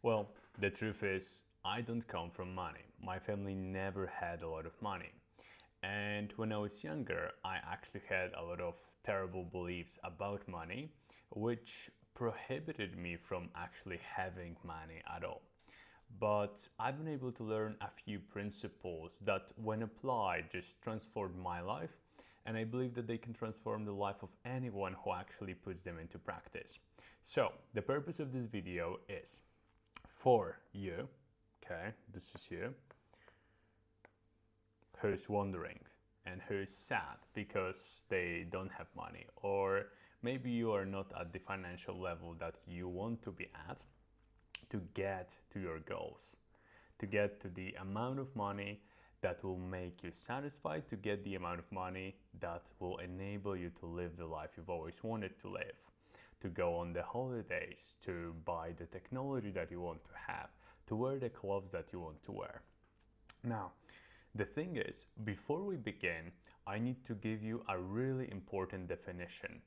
Well, the truth is, I don't come from money. My family never had a lot of money. And when I was younger, I actually had a lot of terrible beliefs about money, which prohibited me from actually having money at all. But I've been able to learn a few principles that, when applied, just transformed my life. And I believe that they can transform the life of anyone who actually puts them into practice. So, the purpose of this video is for you, okay, this is you, who's wondering and who's sad because they don't have money, or maybe you are not at the financial level that you want to be at to get to your goals, to get to the amount of money that will make you satisfied, to get the amount of money that will enable you to live the life you've always wanted to live, to go on the holidays, to buy the technology that you want to have, to wear the clothes that you want to wear. Now, the thing is, before we begin, I need to give you a really important definition.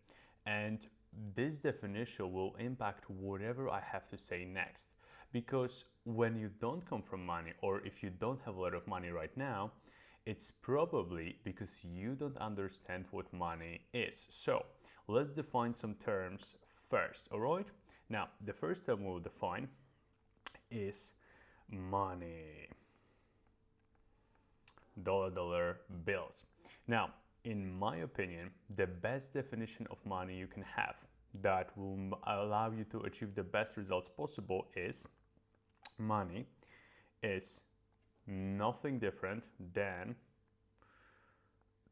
And this definition will impact whatever I have to say next. Because when you don't come from money, or if you don't have a lot of money right now, it's probably because you don't understand what money is. So let's define some terms first, all right? Now, the first term we'll define is money. Dollar bills. Now, in my opinion, the best definition of money you can have that will allow you to achieve the best results possible is money is nothing different than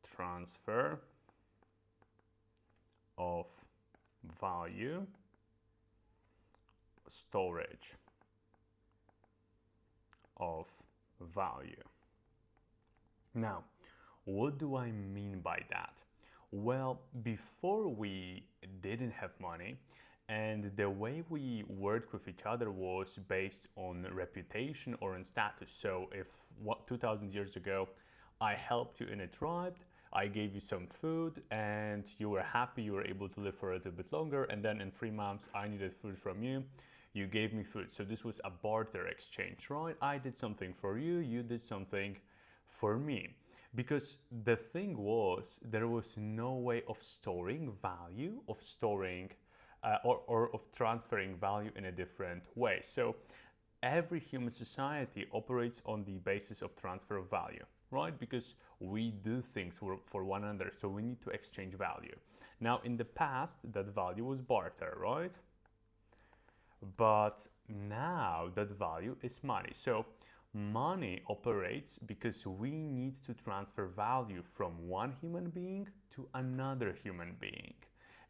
transfer of value, storage of value. Now, what do I mean by that? Well, before we didn't have money, and the way we worked with each other was based on reputation or on status. So if 2,000 years ago I helped you in a tribe, I gave you some food and you were happy, you were able to live for a little bit longer, and then in 3 months I needed food from you, you gave me food. So this was a barter exchange, right? I did something for you, you did something for me. Because the thing was, there was no way of storing value, of storing or of transferring value in a different way. So every human society operates on the basis of transfer of value, right? Because we do things for one another, so we need to exchange value. Now, in the past, that value was barter, right? But now that value is money. So money operates because we need to transfer value from one human being to another human being.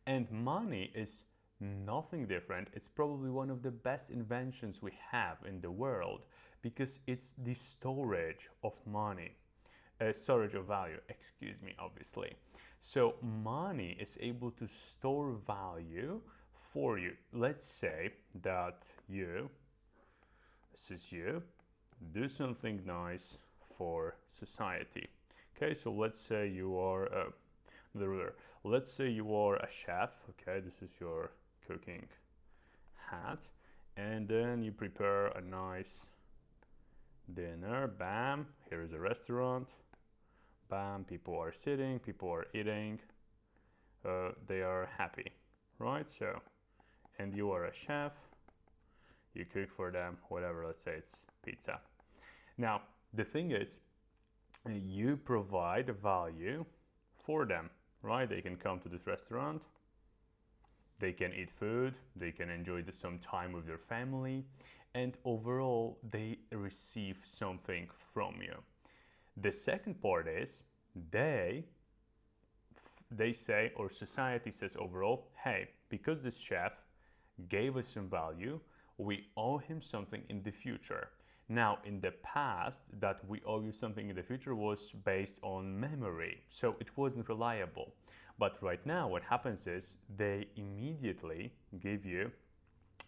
And money is nothing different. It's probably one of the best inventions we have in the world because it's the storage of money, storage of value, excuse me, obviously. So money is able to store value for you. Let's say that this is you, do something nice for society. Okay, so let's say you are let's say you are a chef. Okay, this is your cooking hat, and then you prepare a nice dinner. Bam, here is a restaurant. Bam, people are sitting, people are eating, they are happy, right? So, and you are a chef, you cook for them, whatever, let's say it's pizza. Now, the thing is, you provide value for them, right? They can come to this restaurant, they can eat food, they can enjoy some time with their family, and overall, they receive something from you. The second part is, they say, or society says overall, hey, because this chef gave us some value, we owe him something in the future. Now, in the past, that we owe you something in the future was based on memory, so it wasn't reliable. But right now, what happens is they immediately give you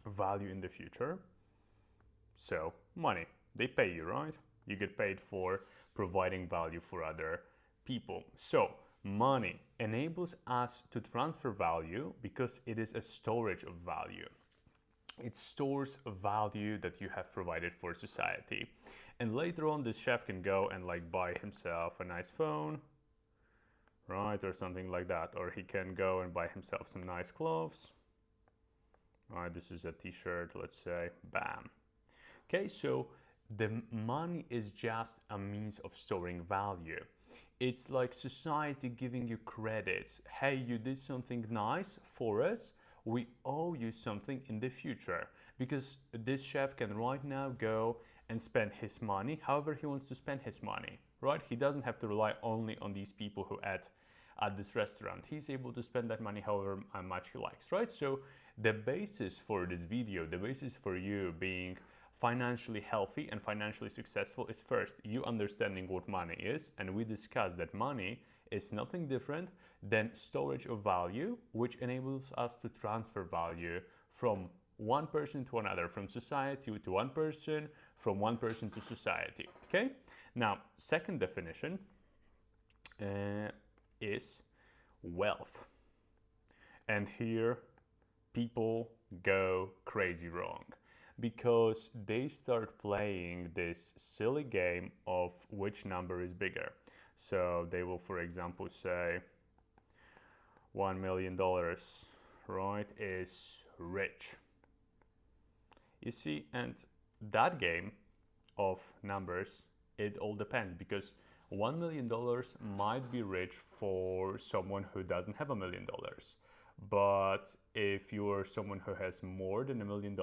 value in the future. So, money. They pay you, right? You get paid for providing value for other people. So, money enables us to transfer value because it is a storage of value. It stores a value that you have provided for society. And later on, this chef can go and like buy himself a nice phone, right, or something like that. Or he can go and buy himself some nice clothes. All right, this is a t-shirt, let's say, bam. Okay, so the money is just a means of storing value. It's like society giving you credits. Hey, you did something nice for us. We owe you something in the future, because this chef can right now go and spend his money however he wants to spend his money, right? He doesn't have to rely only on these people who at this restaurant. He's able to spend that money however much he likes, right? So the basis for this video, the basis for you being financially healthy and financially successful is first you understanding what money is, and we discussed that money is nothing different than storage of value, which enables us to transfer value from one person to another, from society to one person, from one person to society. Okay, now second definition is wealth, and here people go crazy wrong, because they start playing this silly game of which number is bigger. So they will, for example, say $1 million, right, is rich. You see, and that game of numbers, it all depends, because $1 million might be rich for someone who doesn't have $1 million. But if you're someone who has more than $1 million,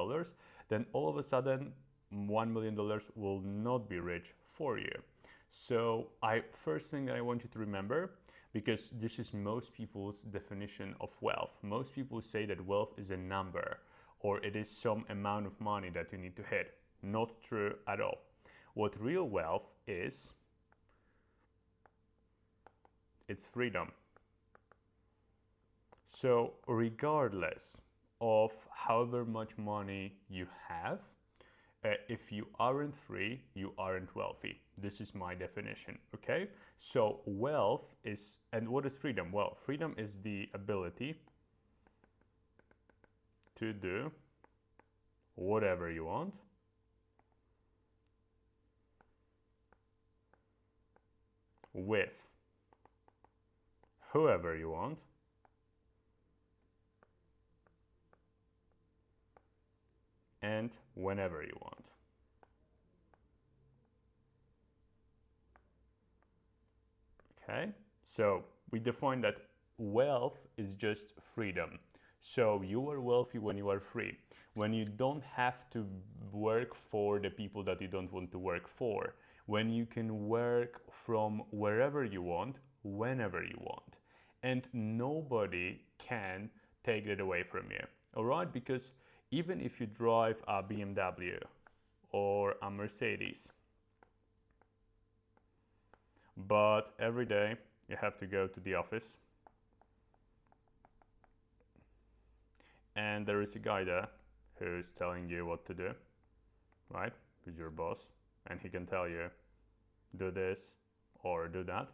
then all of a sudden $1 million will not be rich for you. So first thing that I want you to remember, because this is most people's definition of wealth. Most people say that wealth is a number, or it is some amount of money that you need to hit. Not true at all. What real wealth is, it's freedom. So regardless of however much money you have, if you aren't free, you aren't wealthy. This is my definition, okay? So wealth is, and what is freedom? Well, freedom is the ability to do whatever you want with whoever you want and whenever you want. Okay, so we define that wealth is just freedom. So you are wealthy when you are free, when you don't have to work for the people that you don't want to work for, when you can work from wherever you want, whenever you want, and nobody can take it away from you. All right, because even if you drive a BMW or a Mercedes, but every day you have to go to the office and there is a guy there who's telling you what to do, right? He's your boss, and he can tell you, do this or do that.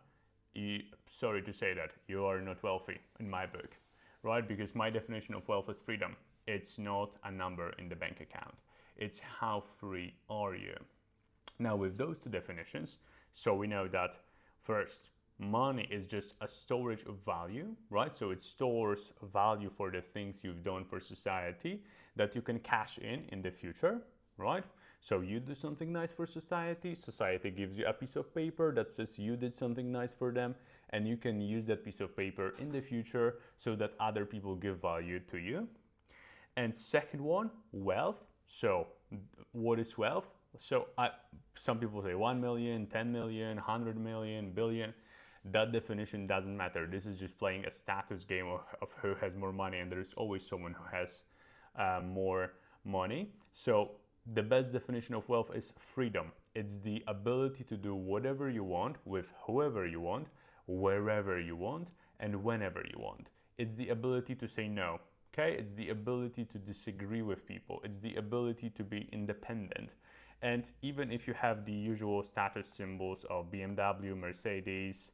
Sorry to say that, you are not wealthy in my book, right? Because my definition of wealth is freedom. It's not a number in the bank account. It's how free are you. Now with those two definitions, so we know that first, money is just a storage of value, right? So it stores value for the things you've done for society that you can cash in the future, right? So you do something nice for society, society gives you a piece of paper that says you did something nice for them, and you can use that piece of paper in the future so that other people give value to you. And second one, wealth. So what is wealth? So some people say 1 million, 10 million, 100 million, billion. That definition doesn't matter. This is just playing a status game of who has more money, and there is always someone who has more money. So the best definition of wealth is freedom. It's the ability to do whatever you want with whoever you want, wherever you want, and whenever you want. It's the ability to say no. Okay, it's the ability to disagree with people. It's the ability to be independent. And even if you have the usual status symbols of BMW, Mercedes,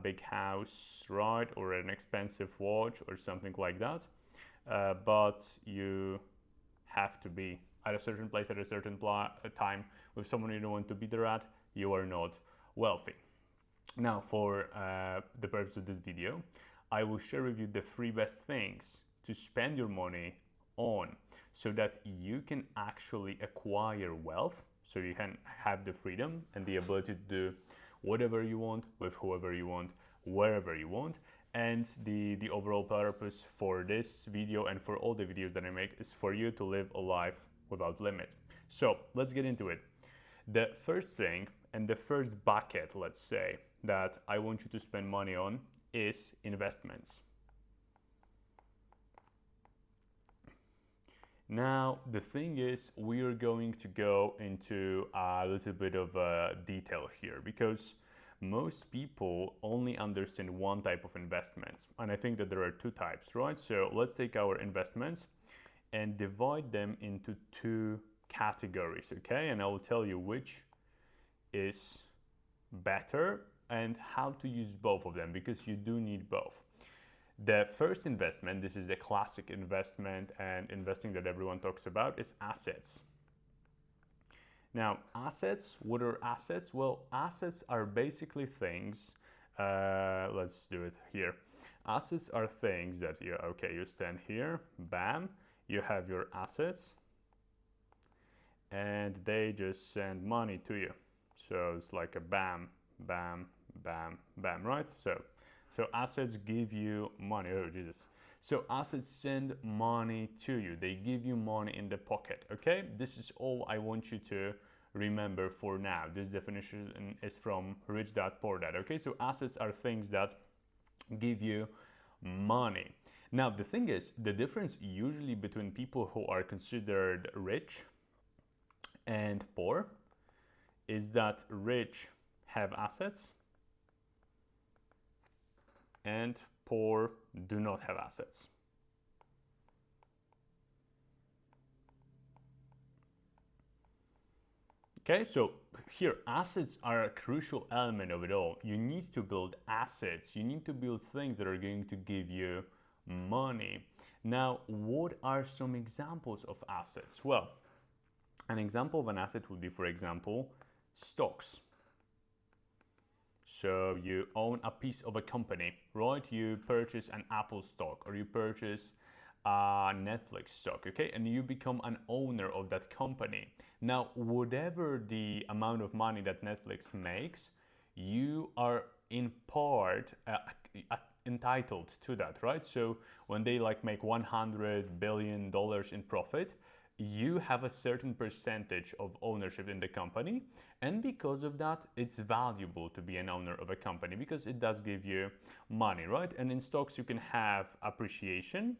big house, right, or an expensive watch or something like that, but you have to be at a certain place at a certain time with someone you don't want to be there at, you are not wealthy. Now, for the purpose of this video, I will share with you the 3 best things to spend your money on so that you can actually acquire wealth, so you can have the freedom and the ability to do whatever you want with whoever you want, wherever you want. And the overall purpose for this video and for all the videos that I make is for you to live a life without limit. So let's get into it. The first thing and the first bucket, let's say, that I want you to spend money on is investments. Now, the thing is, we are going to go into a little bit of detail here because most people only understand one type of investments. And I think that there are 2 types, right? So let's take our investments and divide them into 2 categories, okay? And I will tell you which is better and how to use both of them, because you do need both. The first investment, this is the classic investment and investing that everyone talks about, is assets. Now, assets, what are assets? Well, assets are basically things, let's do it here. Assets are things that you stand here, bam, you have your assets, and they just send money to you. So it's like a bam, bam, bam, bam, right? So assets give you money. Oh, Jesus. So assets send money to you. They give you money in the pocket, okay? This is all I want you to remember for now. This definition is from Rich Dad Poor Dad, okay? So assets are things that give you money. Now, the thing is, the difference usually between people who are considered rich and poor is that rich have assets and poor do not have assets. Okay, so here assets are a crucial element of it all. You need to build assets. You need to build things that are going to give you money. Now, what are some examples of assets? Well, an example of an asset would be, for example, stocks. So you own a piece of a company, right? You purchase an Apple stock or you purchase a Netflix stock, okay? And you become an owner of that company. Now, whatever the amount of money that Netflix makes, you are in part entitled to that, right? So when they make $100 billion in profit, you have a certain percentage of ownership in the company, and because of that, it's valuable to be an owner of a company because it does give you money, right? And in stocks, you can have appreciation.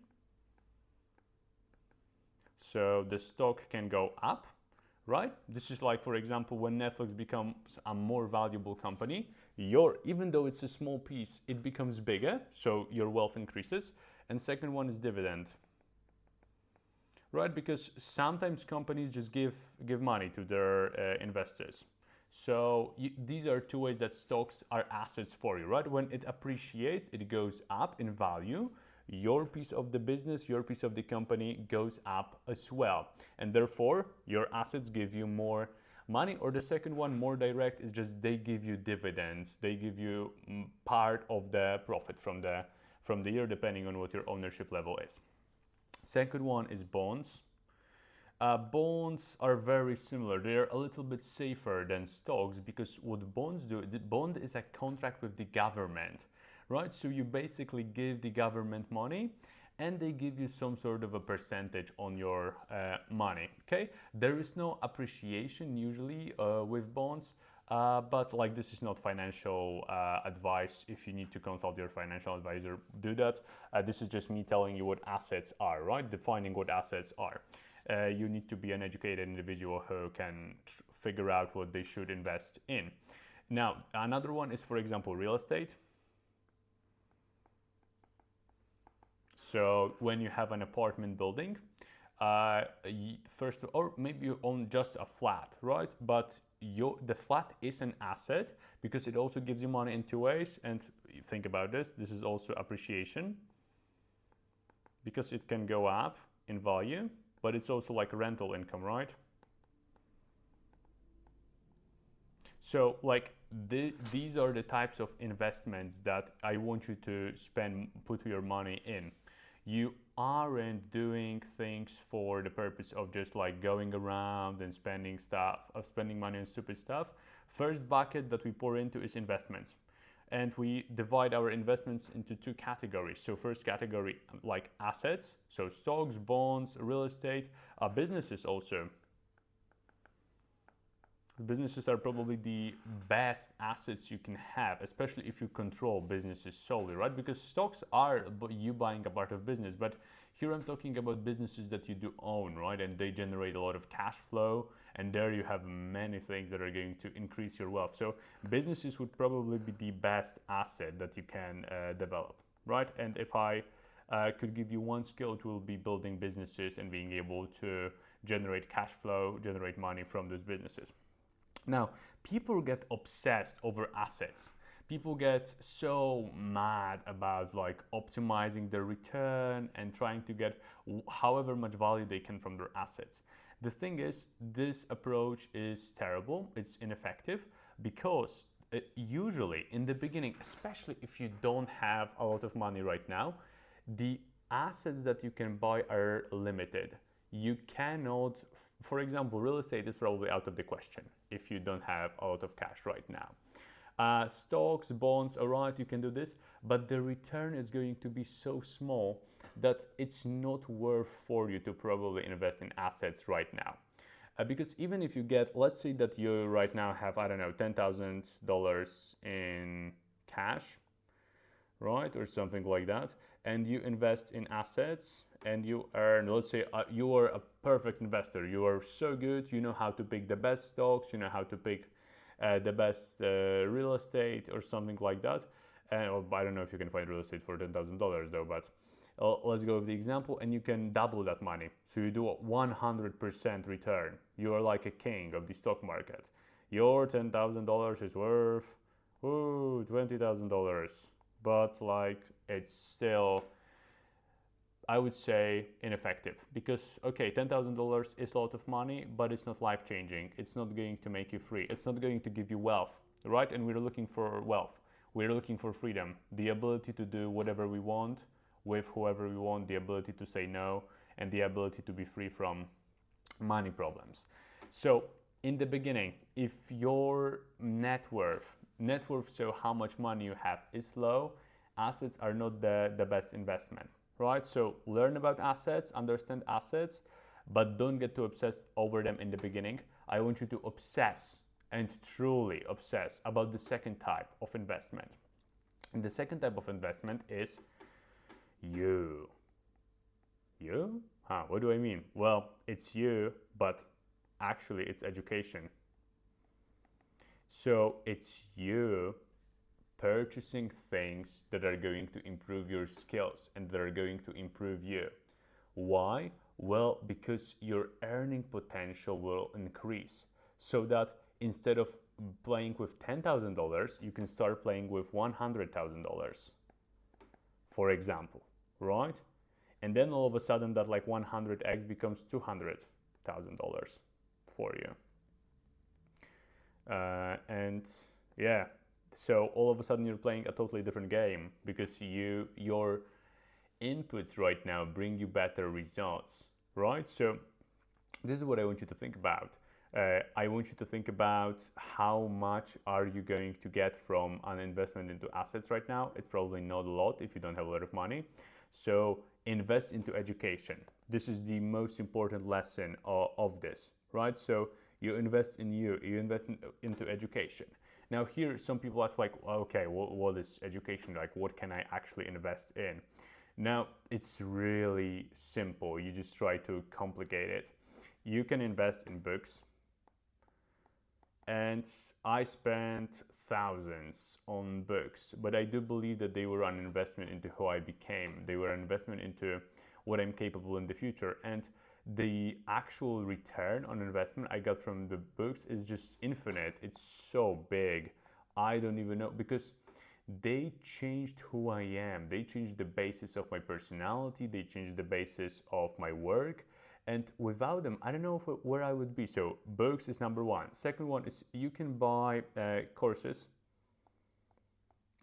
So the stock can go up, right? This is for example, when Netflix becomes a more valuable company, even though it's a small piece, it becomes bigger, so your wealth increases. And second one is dividend. Right, because sometimes companies just give money to their investors. So these are 2 ways that stocks are assets for you, right? When it appreciates, it goes up in value. Your piece of the business, your piece of the company goes up as well. And therefore, your assets give you more money. Or the second one, more direct, is just they give you dividends. They give you part of the profit from the year, depending on what your ownership level is. Second one is bonds. Bonds are very similar. They're a little bit safer than stocks because what bonds do, the bond is a contract with the government, right? So you basically give the government money and they give you some sort of a percentage on your money, okay? There is no appreciation usually with bonds. But this is not financial advice. If you need to consult your financial advisor, do that. This is just me telling you what assets are, right? Defining what assets are. You need to be an educated individual who can figure out what they should invest in. Now, another one is, for example, real estate. So when you have an apartment building, or maybe you own just a flat, right? But the flat is an asset because it also gives you money in 2 ways. And think about this is also appreciation because it can go up in value. but it's also like rental income, right? So like these are the types of investments that I want you to put your money in. You aren't doing things for the purpose of just like going around and spending money on stupid stuff. First bucket that we pour into is investments. And we divide our investments into two categories. So first category, like assets, so stocks, bonds, real estate, businesses also. Businesses are probably the best assets you can have, especially if you control businesses solely, right? Because stocks are you buying a part of business, but here I'm talking about businesses that you do own, right? And they generate a lot of cash flow, and there you have many things that are going to increase your wealth. So businesses would probably be the best asset that you can develop, right? And if I could give you one skill, it will be building businesses and being able to generate cash flow, generate money from those businesses. Now, people get obsessed over assets. People get so mad about like optimizing their return and trying to get however much value they can from their assets. The thing is, this approach is terrible, it's ineffective, because usually in the beginning, especially if you don't have a lot of money right now, the assets that you can buy are limited. You cannot, for example, real estate is probably out of the question if you don't have a lot of cash right now. Stocks, bonds, all right, you can do this, but the return is going to be so small that it's not worth for you to probably invest in assets right now. Because even if you get, let's say that you right now have, I don't know, $10,000 in cash, right, or something like that, and you invest in assets and you earn, let's say you are a perfect investor, you are so good, you know how to pick the best stocks, you know how to pick the best real estate or something like that. And I don't know if you can find real estate for $10,000 though, but let's go with the example, and you can double that money. So you do a 100% return. You are like a king of the stock market. Your $10,000 is worth $20,000, but like it's still, I would say, ineffective, because okay, $10,000 is a lot of money, but it's not life-changing. It's not going to make you free. It's not going to give you wealth, right? And we're looking for wealth. We're looking for freedom, the ability to do whatever we want with whoever we want, the ability to say no, and the ability to be free from money problems. So in the beginning, if your net worth, so how much money you have, is low, assets are not the best investment. Right? So learn about assets, understand assets, but don't get too obsessed over them in the beginning. I want you to obsess, and truly obsess, about the second type of investment. And the second type of investment is you. You? What do I mean? Well, it's you, but actually it's education. So it's you purchasing things that are going to improve your skills and that are going to improve you. Why? Well, because your earning potential will increase, so that instead of playing with $10,000, you can start playing with $100,000, for example, right? And then all of a sudden that like 100x becomes $200,000 for you. And yeah, so all of a sudden you're playing a totally different game, because your inputs right now bring you better results, right? So this is what I want you to think about. I want you to think about how much are you going to get from an investment into assets right now. It's probably not a lot if you don't have a lot of money. So invest into education. This is the most important lesson of this, right? So you invest in you invest into education. Now here, some people ask like, okay, what is education? Like, what can I actually invest in? Now, it's really simple. You just try to complicate it. You can invest in books. And I spent thousands on books, but I do believe that they were an investment into who I became. They were an investment into what I'm capable in the future. And the actual return on investment I got from the books is just infinite. It's so big. I don't even know, because they changed who I am. They changed the basis of my personality. They changed the basis of my work. and without them, I don't know where I would be. So books is number one. Second one is you can buy courses,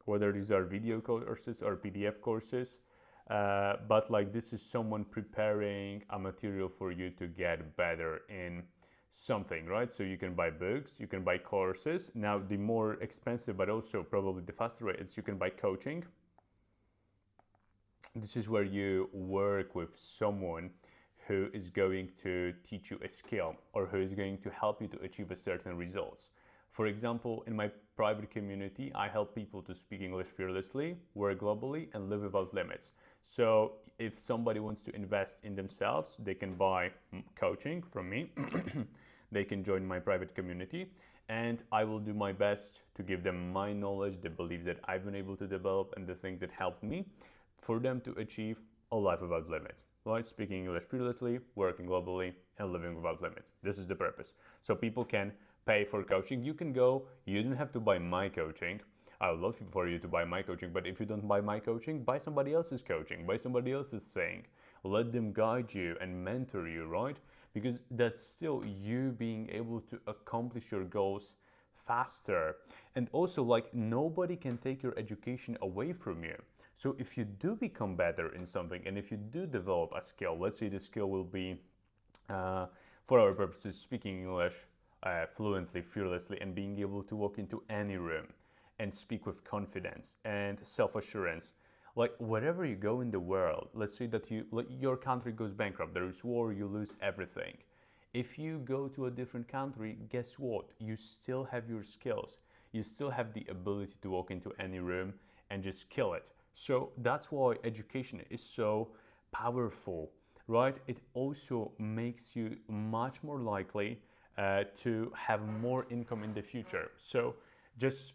whether these are video courses or PDF courses. But like this is someone preparing a material for you to get better in something, right? So you can buy books, you can buy courses. Now the more expensive, but also probably the faster way is you can buy coaching. This is where you work with someone who is going to teach you a skill or who is going to help you to achieve a certain results. For example, in my private community, I help people to speak English fearlessly, work globally, and live without limits. So if somebody wants to invest in themselves, they can buy coaching from me. They can join my private community, and I will do my best to give them my knowledge, the beliefs that I've been able to develop, and the things that helped me for them to achieve a life without limits, right? Speaking English fearlessly, working globally, and living without limits. This is the purpose. So people can pay for coaching. You can go, you don't have to buy my coaching. I would love for you to buy my coaching, but if you don't buy my coaching, buy somebody else's coaching, buy somebody else's thing. Let them guide you and mentor you, right? Because that's still you being able to accomplish your goals faster. And also, like, nobody can take your education away from you. So if you do become better in something and if you do develop a skill, let's say the skill will be, for our purposes, speaking English fluently, fearlessly, and being able to walk into any room and speak with confidence and self-assurance. Like wherever you go in the world, let's say that your country goes bankrupt, there is war, you lose everything. If you go to a different country, guess what? You still have your skills. You still have the ability to walk into any room and just kill it. So that's why education is so powerful, right? It also makes you much more likely to have more income in the future. So just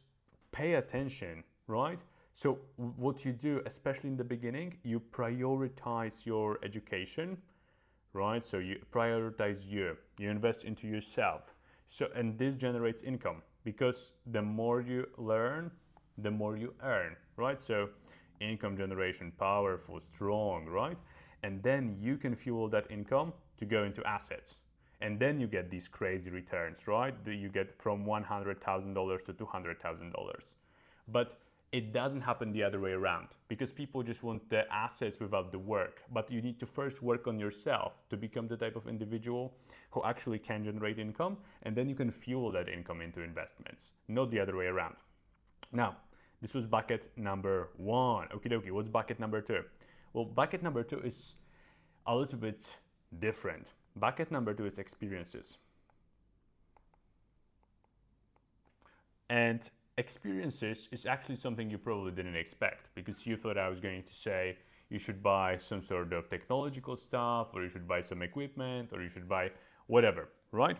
pay attention, right? So what you do, especially in the beginning, you prioritize your education, right? So you prioritize you invest into yourself. So, and this generates income because the more you learn, the more you earn, right? So income generation, powerful, strong, right? And then you can fuel that income to go into assets. And then you get these crazy returns, right? You get from $100,000 to $200,000. But it doesn't happen the other way around because people just want the assets without the work. But you need to first work on yourself to become the type of individual who actually can generate income, and then you can fuel that income into investments, not the other way around. Now, this was bucket number one. Okie dokie, what's bucket number two? Well, bucket number two is a little bit different. Bucket number two is experiences. And experiences is actually something you probably didn't expect because you thought I was going to say you should buy some sort of technological stuff, or you should buy some equipment, or you should buy whatever, right?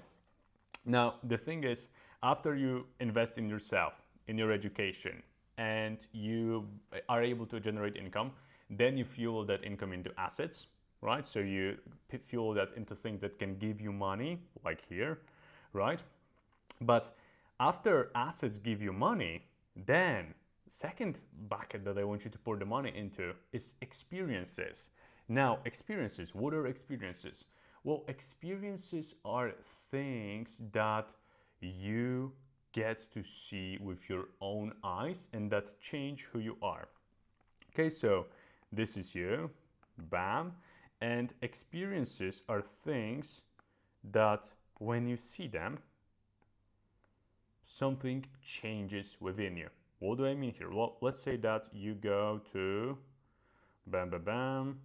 Now, the thing is, after you invest in yourself, in your education, and you are able to generate income, then you fuel that income into assets, right? So you fuel that into things that can give you money, like here, right? But after assets give you money, then second bucket that I want you to pour the money into is experiences. Now, experiences, what are experiences? Well, experiences are things that you get to see with your own eyes and that change who you are. Okay, so this is you, bam. And experiences are things that when you see them, something changes within you. What do I mean here? Well, let's say that you go to, bam, bam, bam,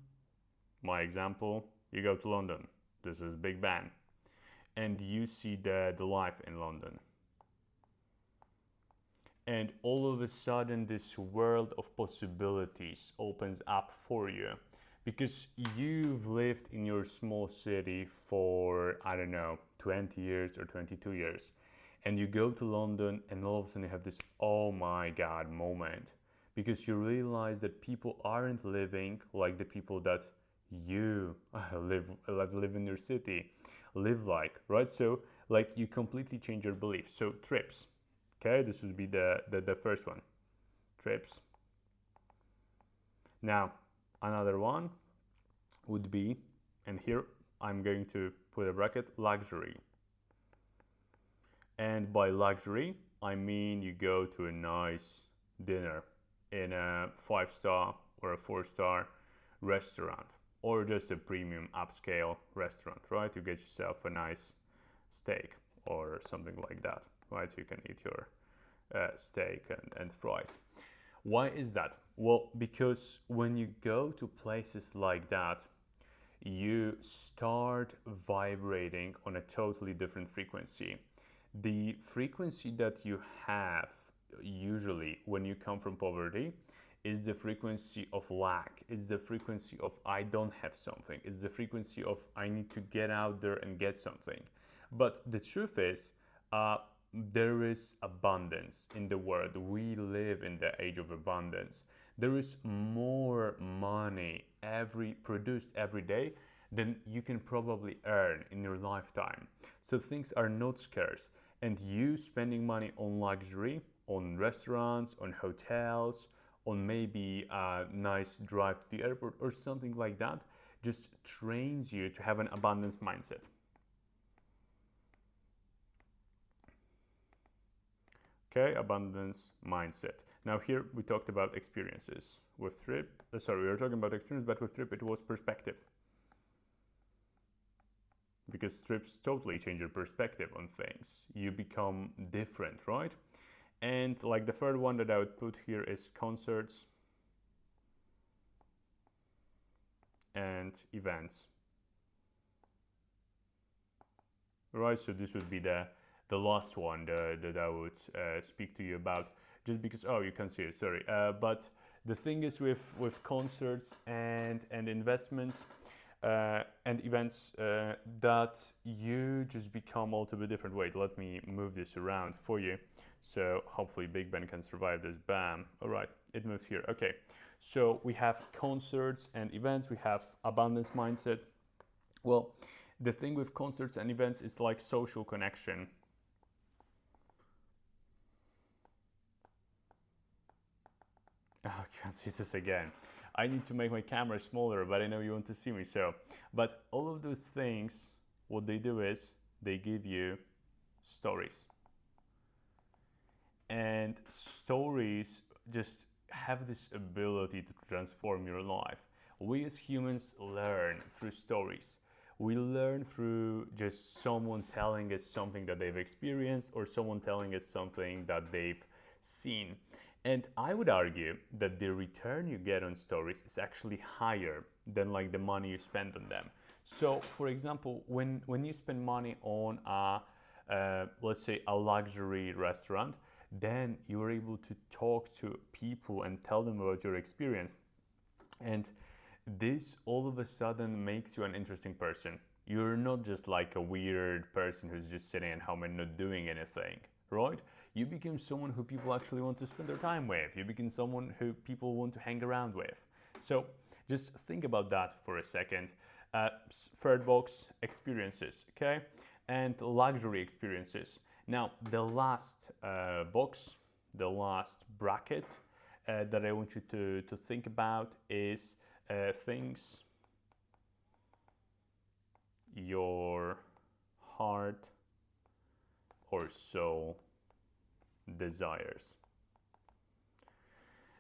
my example, you go to London. This is Big Ben. And you see the life in London. And all of a sudden, this world of possibilities opens up for you because you've lived in your small city for, I don't know, 20 years or 22 years. And you go to London and all of a sudden you have this, oh my God, moment. Because you realize that people aren't living like the people that you live in your city, live like, right? So like you completely change your beliefs. So trips, okay? This would be the first one, trips. Now, another one would be, and here I'm going to put a bracket, luxury. And by luxury, I mean you go to a nice dinner in a 5-star or a 4-star restaurant, or just a premium upscale restaurant, right? You get yourself a nice steak or something like that, right? You can eat your steak and fries. Why is that? Well, because when you go to places like that, you start vibrating on a totally different frequency. The frequency that you have usually when you come from poverty is the frequency of lack. It's the frequency of I don't have something. It's the frequency of I need to get out there and get something. But the truth is, there is abundance in the world. We live in the age of abundance. There is more money produced every day than you can probably earn in your lifetime. So things are not scarce. And you spending money on luxury, on restaurants, on hotels, on maybe a nice drive to the airport or something like that, just trains you to have an abundance mindset. Okay, abundance mindset. Now here we talked about experiences. With Trip, we were talking about experience, but with Trip it was perspective. Because trips totally change your perspective on things. You become different, right? And like the third one that I would put here is concerts and events. Right, so this would be the last one that I would speak to you about, just because, oh, you can't see it, sorry. But the thing is with concerts and investments, and events, that you just become altogether different. Wait, let me move this around for you. So hopefully Big Ben can survive this. Bam. All right, it moves here. Okay, so we have concerts and events. We have abundance mindset. Well, the thing with concerts and events is like social connection. Oh, I can't see this again. I need to make my camera smaller, but I know you want to see me, so. But all of those things, what they do is they give you stories. And stories just have this ability to transform your life. We as humans learn through stories. We learn through just someone telling us something that they've experienced or someone telling us something that they've seen. And I would argue that the return you get on stories is actually higher than like the money you spend on them. So for example, when you spend money on let's say a luxury restaurant, then you're able to talk to people and tell them about your experience. And this all of a sudden makes you an interesting person. You're not just like a weird person who's just sitting at home and not doing anything, right? You become someone who people actually want to spend their time with. You become someone who people want to hang around with. So just think about that for a second. Third box, experiences, okay? And luxury experiences. Now, the last box, the last bracket that I want you to think about is things your heart or soul desires.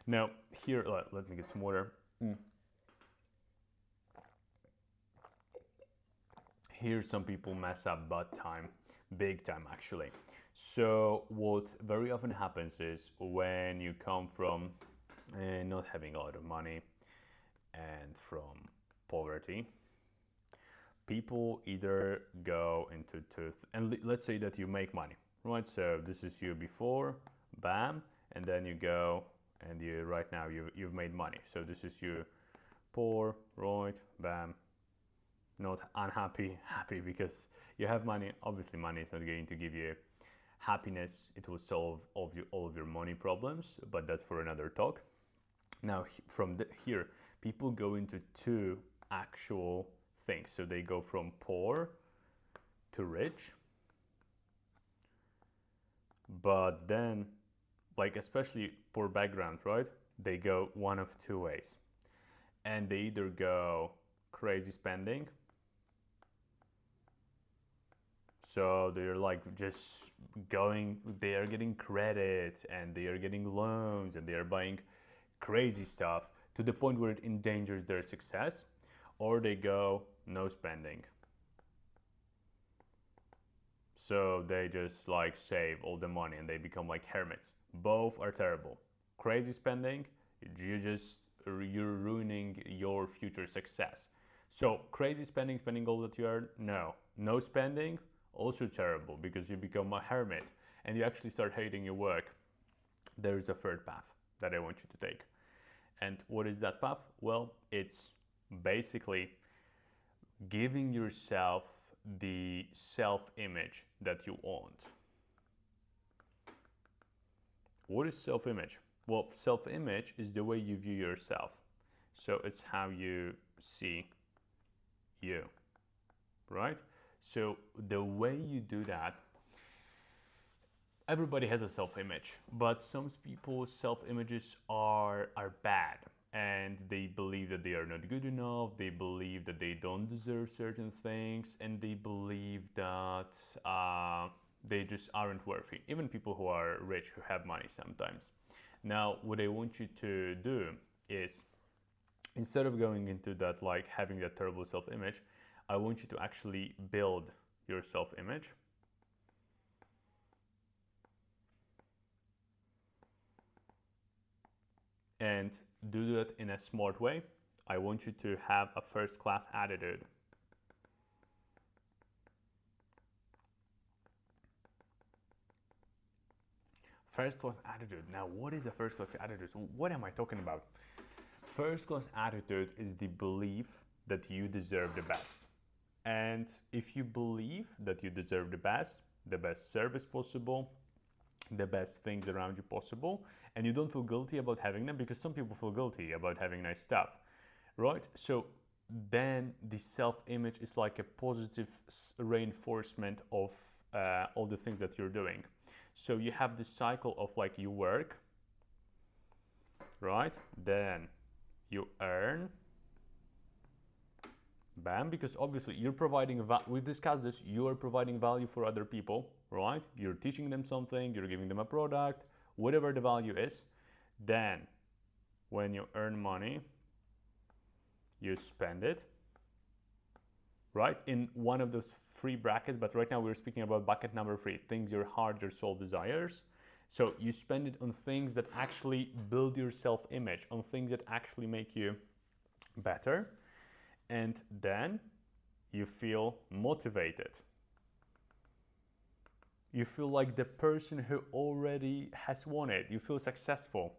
Now, here, let me get some water. Here, some people mess up big time actually. So, what very often happens is when you come from not having a lot of money and from poverty, people either go into and let's say that you make money, right? So this is you before, bam, and then you go and you right now you've made money. So this is you poor, right, bam, not unhappy, happy because you have money. Obviously money is not going to give you happiness. It will solve all of your money problems, but that's for another talk. Now from here, people go into two actual things. So they go from poor to rich, but then, like especially poor background, right? They go one of two ways. And they either go crazy spending So they're like just going, they are getting credit and they are getting loans and they are buying crazy stuff to the point where it endangers their success, or they go no spending. So they just like save all the money and they become like hermits. Both are terrible. Crazy spending, you're ruining your future success. So crazy spending, spending all that you earn, no. No spending, also terrible, because you become a hermit and you actually start hating your work. There is a third path that I want you to take. And what is that path? Well, it's basically giving yourself the self-image that you want. What is self-image? Well, self-image is the way you view yourself. So it's how you see you, right? So the way you do that, everybody has a self-image, but some people's self-images are bad, and they believe that they are not good enough, they believe that they don't deserve certain things, and they believe that they just aren't worthy. Even people who are rich, who have money sometimes. Now, what I want you to do is, instead of going into that, like having that terrible self-image, I want you to actually build your self-image. And do that in a smart way. I want you to have a first-class attitude. First-class attitude. Now, what is a first-class attitude? What am I talking about? First-class attitude is the belief that you deserve the best. And if you believe that you deserve the best service possible, the best things around you possible, and you don't feel guilty about having them, because some people feel guilty about having nice stuff, right? So then the self-image is like a positive reinforcement of all the things that you're doing. So you have this cycle of like you work, right? Then you earn, bam, because obviously you're providing, we've discussed this, you are providing value for other people, right? You're teaching them something, you're giving them a product, whatever the value is. Then when you earn money, you spend it, right? In one of those three brackets, but right now we're speaking about bucket number 3, things your heart, your soul desires. So you spend it on things that actually build your self-image, on things that actually make you better. And then you feel motivated. You feel like the person who already has won it. You feel successful,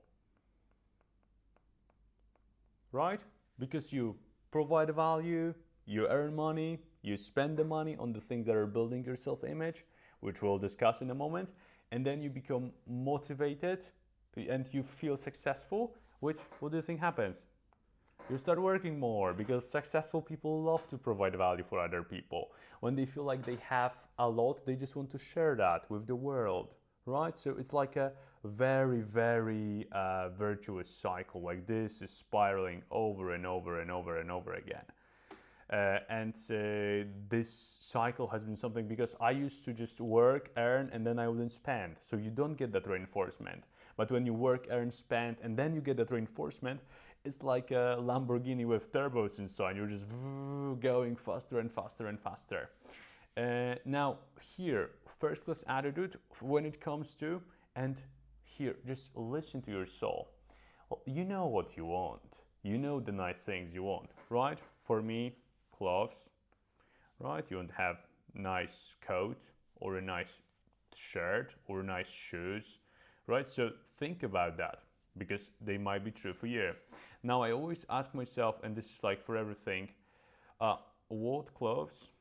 right? Because you provide value, you earn money, you spend the money on the things that are building your self-image, which we'll discuss in a moment, and then you become motivated and you feel successful, which, what do you think happens? You start working more, because successful people love to provide value for other people. When they feel like they have a lot, they just want to share that with the world, right? So it's like a very, very virtuous cycle. Like this is spiraling over and over and over and over again. This cycle has been something, because I used to just work, earn, and then I wouldn't spend. So you don't get that reinforcement. But when you work, earn, spend, and then you get that reinforcement, it's like a Lamborghini with turbos inside. You're just going faster and faster and faster. Now here, first class attitude when it comes to, and here, just listen to your soul. Well, you know what you want. You know the nice things you want, right? For me, clothes, right? You want to have nice coat or a nice shirt or nice shoes, right? So think about that, because they might be true for you. Now, I always ask myself, and this is like for everything, what clothes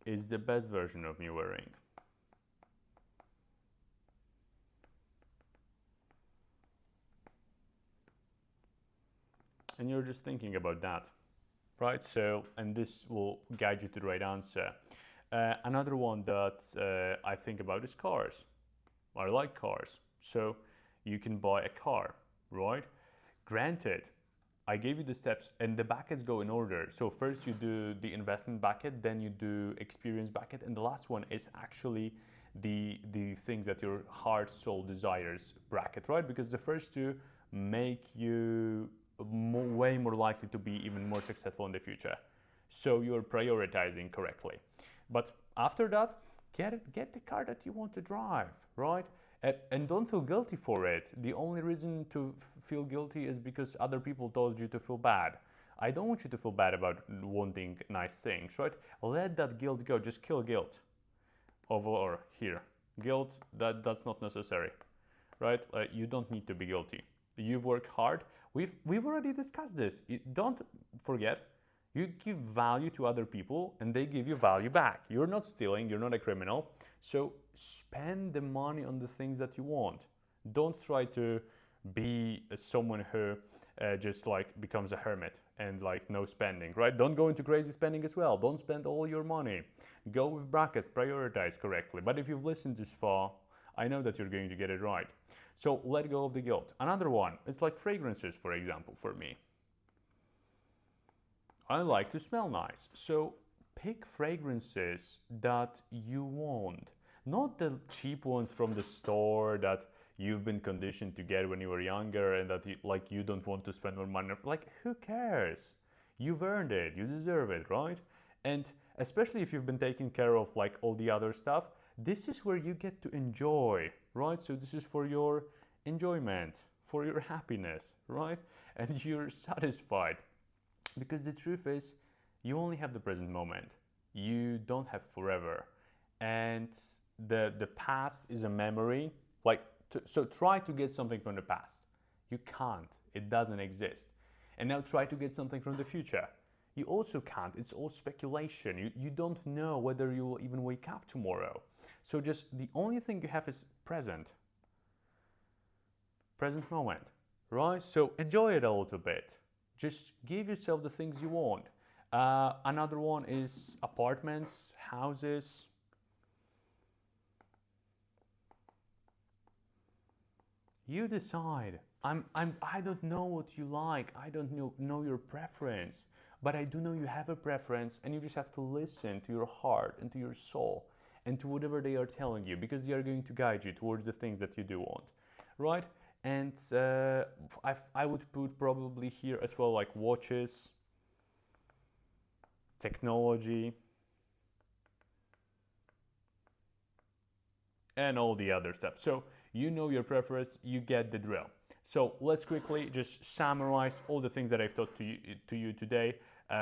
is the best version of me wearing? And you're just thinking about that, right? So, and this will guide you to the right answer. Another one that I think about is cars. I like cars. So you can buy a car, right? Granted, I gave you the steps, and the buckets go in order. So first you do the investment bucket, then you do experience bucket, and the last one is actually the things that your heart, soul, desires bracket, right? Because the first two make you way more likely to be even more successful in the future. So you're prioritizing correctly. But after that, get the car that you want to drive, right? And don't feel guilty for it. The only reason to feel guilty is because other people told you to feel bad. I don't want you to feel bad about wanting nice things, right? Let that guilt go. Just kill guilt. Or here, guilt, that's not necessary, right? You don't need to be guilty. You've worked hard. We've already discussed this. Don't forget, you give value to other people and they give you value back. You're not stealing, you're not a criminal. So spend the money on the things that you want. Don't try to be someone who just like becomes a hermit and like no spending, right? Don't go into crazy spending as well. Don't spend all your money. Go with brackets, prioritize correctly. But if you've listened this far, I know that you're going to get it right. So let go of the guilt. Another one, it's like fragrances, for example, for me. I like to smell nice. So pick fragrances that you want. Not the cheap ones from the store that you've been conditioned to get when you were younger and that you don't want to spend more money. Like, who cares? You've earned it. You deserve it, right? And especially if you've been taking care of like all the other stuff, this is where you get to enjoy, right? So this is for your enjoyment, for your happiness, right? And you're satisfied. Because the truth is, you only have the present moment. You don't have forever. And the past is a memory. So try to get something from the past. You can't. It doesn't exist. And now try to get something from the future. You also can't. It's all speculation. You don't know whether you will even wake up tomorrow. So just the only thing you have is present. Present moment, right? So enjoy it a little bit. Just give yourself the things you want. Another one is apartments, houses. You decide. I don't know what you like. I don't know your preference. But I do know you have a preference, and you just have to listen to your heart and to your soul and to whatever they are telling you, because they are going to guide you towards the things that you do want, right? And I would put probably here as well like watches, technology, and all the other stuff. So you know your preference, you get the drill. So let's quickly just summarize all the things that I've taught to you today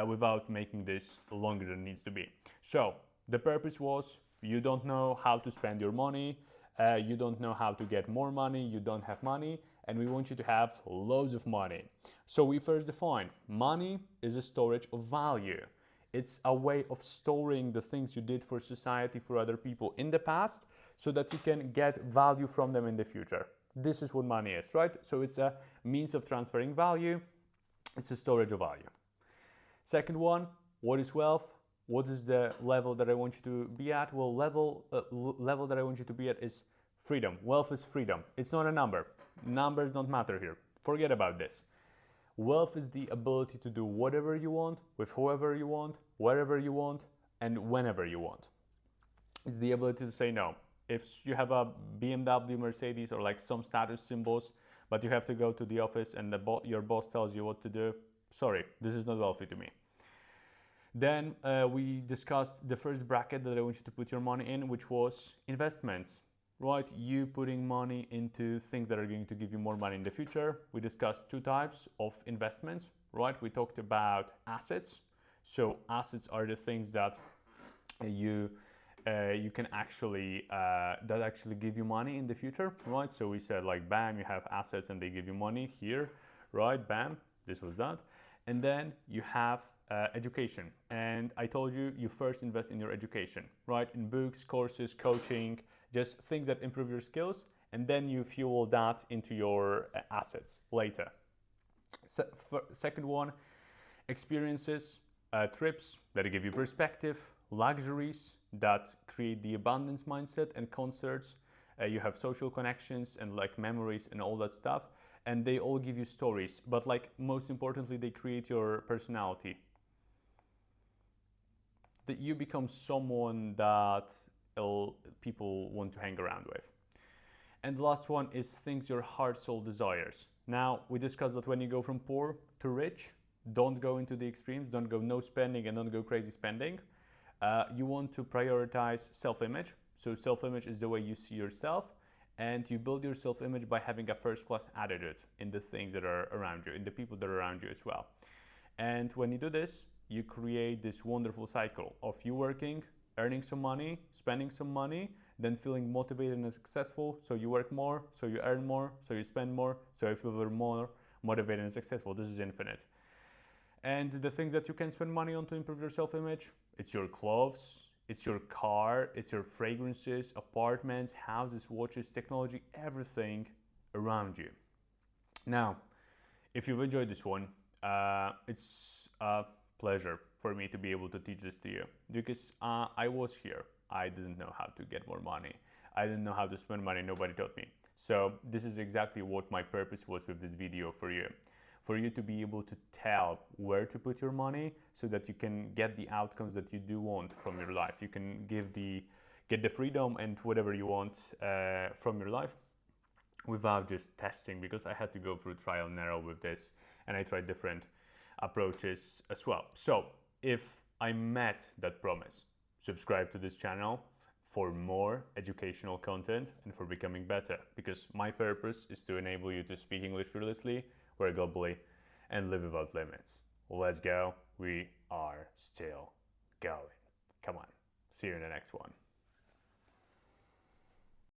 without making this longer than it needs to be. So the purpose was, you don't know how to spend your money, you don't know how to get more money, you don't have money, and we want you to have loads of money. So we first defined, money is a storage of value. It's a way of storing the things you did for society, for other people in the past, so that you can get value from them in the future. This is what money is, right? So it's a means of transferring value. It's a storage of value. Second one, what is wealth? What is the level that I want you to be at? Well, level that I want you to be at is freedom. Wealth is freedom. It's not a number. Numbers don't matter here. Forget about this. Wealth is the ability to do whatever you want, with whoever you want, wherever you want, and whenever you want. It's the ability to say no. If you have a BMW, Mercedes, or like some status symbols, but you have to go to the office and your boss tells you what to do, sorry, this is not wealthy to me. Then we discussed the first bracket that I want you to put your money in, which was investments, right? You putting money into things that are going to give you more money in the future. We discussed two types of investments, right? We talked about assets. So assets are the things that you can actually that actually give you money in the future, right? So we said like, bam, you have assets and they give you money here, right? Bam, this was that. And then you have education, and I told you, you first invest in your education, right? In books, courses, coaching, just things that improve your skills, and then you fuel that into your assets later. Second one, experiences, trips that give you perspective, luxuries that create the abundance mindset, and concerts. You have social connections and like memories and all that stuff. and they all give you stories, but like most importantly, they create your personality. That you become someone that people want to hang around with. And the last one is things your heart, soul desires. Now, we discussed that when you go from poor to rich, don't go into the extremes, don't go no spending and don't go crazy spending. You want to prioritize self-image. So self-image is the way you see yourself, and you build your self-image by having a first-class attitude in the things that are around you, in the people that are around you as well. And when you do this, you create this wonderful cycle of you working, earning some money, spending some money, then feeling motivated and successful. So you work more, so you earn more, so you spend more, so you feel more motivated and successful. This is infinite. And the things that you can spend money on to improve your self-image, it's your clothes, it's your car, it's your fragrances, apartments, houses, watches, technology, everything around you. Now, if you've enjoyed this one, it's a pleasure for me to be able to teach this to you, because I was here. I didn't know how to get more money. I didn't know how to spend money. Nobody taught me. So this is exactly what my purpose was with this video for you to be able to tell where to put your money so that you can get the outcomes that you do want from your life. You can get the freedom and whatever you want from your life without just testing, because I had to go through trial and error with this, and I tried different approaches as well. So if I met that promise, subscribe to this channel for more educational content and for becoming better, because my purpose is to enable you to speak English fearlessly, work globally, and live without limits. Let's go. We are still going. Come on. See you in the next one.